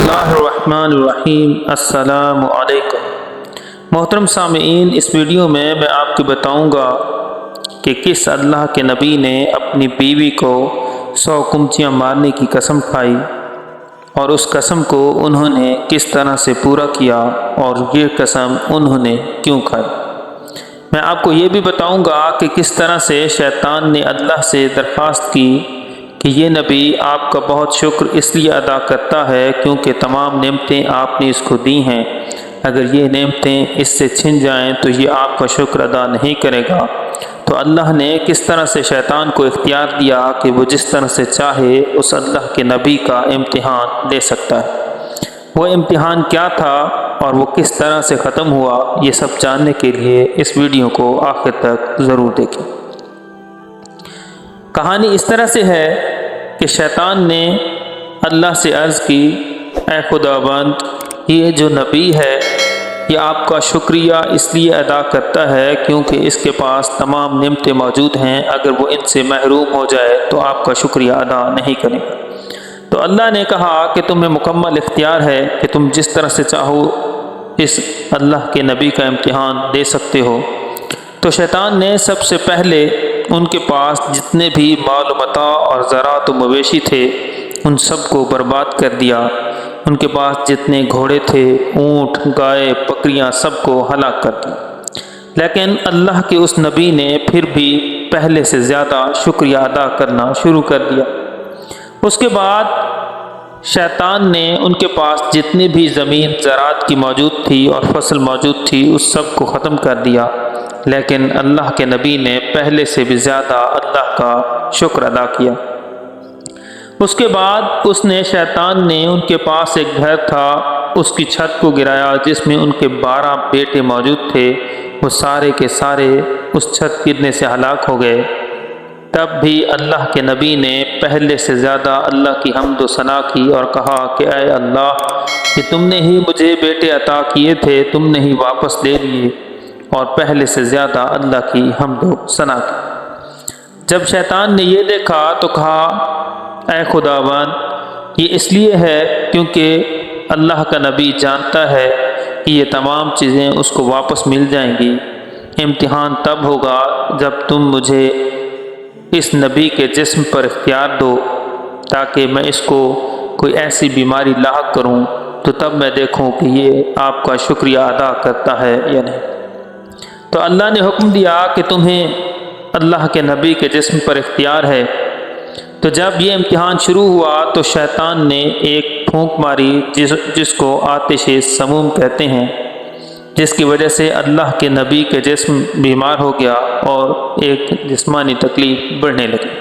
اللہ الرحمن الرحیم۔ السلام علیکم محترم سامعین، اس ویڈیو میں آپ کو بتاؤں گا کہ کس اللہ کے نبی نے اپنی بیوی کو 100 کمچیاں مارنے کی قسم کھائی اور اس قسم کو انہوں نے کس طرح سے پورا کیا اور یہ قسم انہوں نے کیوں کھائی۔ میں آپ کو یہ بھی بتاؤں گا کہ کس طرح سے شیطان نے اللہ سے درخواست کی کہ یہ نبی آپ کا بہت شکر اس لیے ادا کرتا ہے کیونکہ تمام نعمتیں آپ نے اس کو دی ہیں، اگر یہ نعمتیں اس سے چھن جائیں تو یہ آپ کا شکر ادا نہیں کرے گا۔ تو اللہ نے کس طرح سے شیطان کو اختیار دیا کہ وہ جس طرح سے چاہے اس اللہ کے نبی کا امتحان لے سکتا ہے۔ وہ امتحان کیا تھا اور وہ کس طرح سے ختم ہوا، یہ سب جاننے کے لیے اس ویڈیو کو آخر تک ضرور دیکھیں۔ کہانی اس طرح سے ہے کہ شیطان نے اللہ سے عرض کی، اے خداوند، یہ جو نبی ہے یہ آپ کا شکریہ اس لیے ادا کرتا ہے کیونکہ اس کے پاس تمام نعمتیں موجود ہیں، اگر وہ ان سے محروم ہو جائے تو آپ کا شکریہ ادا نہیں کرے گا۔ تو اللہ نے کہا کہ تمہیں مکمل اختیار ہے کہ تم جس طرح سے چاہو اس اللہ کے نبی کا امتحان دے سکتے ہو۔ تو شیطان نے سب سے پہلے ان کے پاس جتنے بھی مال و متاع اور زراعت و مویشی تھے ان سب کو برباد کر دیا۔ ان کے پاس جتنے گھوڑے تھے، اونٹ، گائے، بکریاں، سب کو ہلاک کر دیا۔ لیکن اللہ کے اس نبی نے پھر بھی پہلے سے زیادہ شکریہ ادا کرنا شروع کر دیا۔ اس کے بعد شیطان نے ان کے پاس جتنی بھی زمین زراعت کی موجود تھی اور فصل موجود تھی اس سب کو ختم کر دیا، لیکن اللہ کے نبی نے پہلے سے بھی زیادہ اللہ کا شکر ادا کیا۔ اس کے بعد شیطان نے ان کے پاس ایک گھر تھا، اس کی چھت کو گرایا جس میں ان کے 12 بیٹے موجود تھے، وہ سارے کے سارے اس چھت گرنے سے ہلاک ہو گئے۔ تب بھی اللہ کے نبی نے پہلے سے زیادہ اللہ کی حمد و ثنا کی اور کہا کہ اے اللہ، کہ تم نے ہی مجھے بیٹے عطا کیے تھے، تم نے ہی واپس لے لیے، اور پہلے سے زیادہ اللہ کی حمد و ثنا کی۔ جب شیطان نے یہ دیکھا تو کہا، اے خداوند، یہ اس لیے ہے کیونکہ اللہ کا نبی جانتا ہے کہ یہ تمام چیزیں اس کو واپس مل جائیں گی۔ امتحان تب ہوگا جب تم مجھے اس نبی کے جسم پر اختیار دو تاکہ میں اس کو کوئی ایسی بیماری لاحق کروں، تو تب میں دیکھوں کہ یہ آپ کا شکریہ ادا کرتا ہے یا نہیں۔ تو اللہ نے حکم دیا کہ تمہیں اللہ کے نبی کے جسم پر اختیار ہے۔ تو جب یہ امتحان شروع ہوا تو شیطان نے ایک پھونک ماری جس کو آتش سموم کہتے ہیں، جس کی وجہ سے اللہ کے نبی کے جسم بیمار ہو گیا اور ایک جسمانی تکلیف بڑھنے لگی،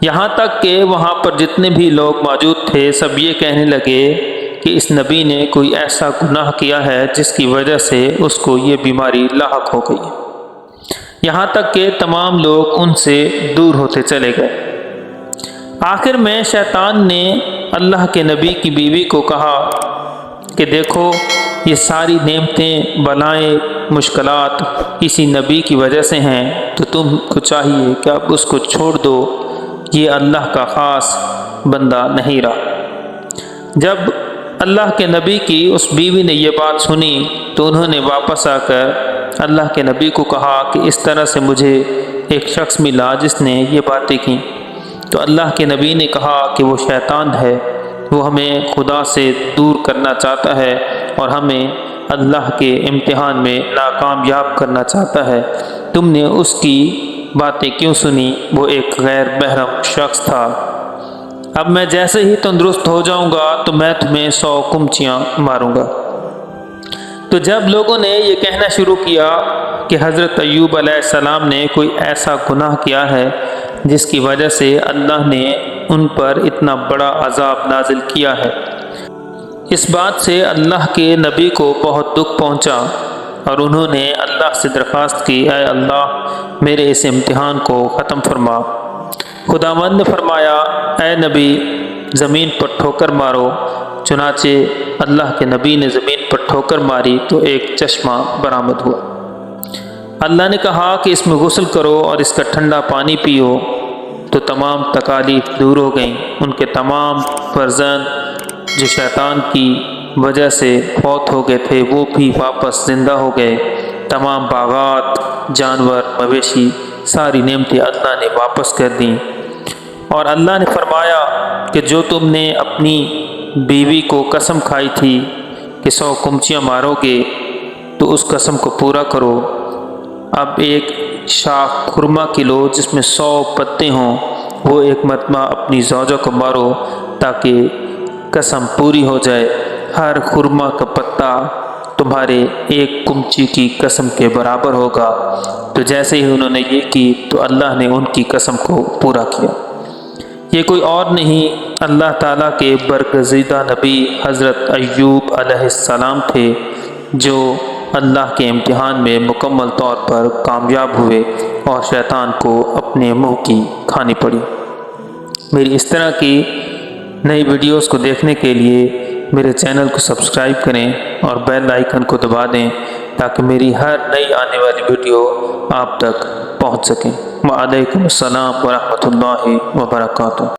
یہاں تک کہ وہاں پر جتنے بھی لوگ موجود تھے سب یہ کہنے لگے کہ اس نبی نے کوئی ایسا گناہ کیا ہے جس کی وجہ سے اس کو یہ بیماری لاحق ہو گئی، یہاں تک کہ تمام لوگ ان سے دور ہوتے چلے گئے۔ آخر میں شیطان نے اللہ کے نبی کی بیوی کو کہا کہ دیکھو، یہ ساری نعمتیں، بلائیں، مشکلات کسی نبی کی وجہ سے ہیں، تو تم کو چاہیے کہ اب اس کو چھوڑ دو، یہ اللہ کا خاص بندہ نہیں رہا۔ جب اللہ کے نبی کی اس بیوی نے یہ بات سنی تو انہوں نے واپس آ کر اللہ کے نبی کو کہا کہ اس طرح سے مجھے ایک شخص ملا جس نے یہ باتیں کی۔ تو اللہ کے نبی نے کہا کہ وہ شیطان ہے، وہ ہمیں خدا سے دور کرنا چاہتا ہے اور ہمیں اللہ کے امتحان میں ناکامیاب کرنا چاہتا ہے۔ تم نے اس کی باتیں کیوں سنی؟ وہ ایک غیر محرم شخص تھا۔ اب میں جیسے ہی تندرست ہو جاؤں گا تو میں تمہیں 100 کمچیاں ماروں گا۔ تو جب لوگوں نے یہ کہنا شروع کیا کہ حضرت ایوب علیہ السلام نے کوئی ایسا گناہ کیا ہے جس کی وجہ سے اللہ نے ان پر اتنا بڑا عذاب نازل کیا ہے، اس بات سے اللہ کے نبی کو بہت دکھ پہنچا اور انہوں نے اللہ سے درخواست کی، اے اللہ، میرے اس امتحان کو ختم فرما۔ خداوند نے فرمایا، اے نبی، زمین پر ٹھوکر مارو۔ چنانچہ اللہ کے نبی نے زمین پر ٹھوکر ماری تو ایک چشمہ برآمد ہوا۔ اللہ نے کہا کہ اس میں غسل کرو اور اس کا ٹھنڈا پانی پیو، تو تمام تکالیف دور ہو گئیں۔ ان کے تمام فرزند جو شیطان کی وجہ سے فوت ہو گئے تھے وہ بھی واپس زندہ ہو گئے۔ تمام باغات، جانور، مویشی، ساری نعمتیں اللہ نے واپس کر دیں۔ اور اللہ نے فرمایا کہ جو تم نے اپنی بیوی کو قسم کھائی تھی کہ 100 کمچیاں مارو گے تو اس قسم کو پورا کرو۔ اب ایک شاخ خرما کی لو جس میں 100 پتے ہوں، وہ ایک مرتبہ اپنی زوجہ کو مارو تاکہ قسم پوری ہو جائے۔ ہر خرما کا پتا تمہارے ایک کمچی کی قسم کے برابر ہوگا۔ تو جیسے ہی انہوں نے یہ کی تو اللہ نے ان کی قسم کو پورا کیا۔ یہ کوئی اور نہیں اللہ تعالیٰ کے برگزیدہ نبی حضرت ایوب علیہ السلام تھے، جو اللہ کے امتحان میں مکمل طور پر کامیاب ہوئے اور شیطان کو اپنے منہ کی کھانی پڑی۔ میری اس طرح کی نئی ویڈیوز کو دیکھنے کے لیے میرے چینل کو سبسکرائب کریں اور بیل آئیکن کو دبا دیں تاکہ میری ہر نئی آنے والی ویڈیو آپ تک پہنچ سکیں۔ وعلیکم السلام ورحمۃ اللہ وبرکاتہ۔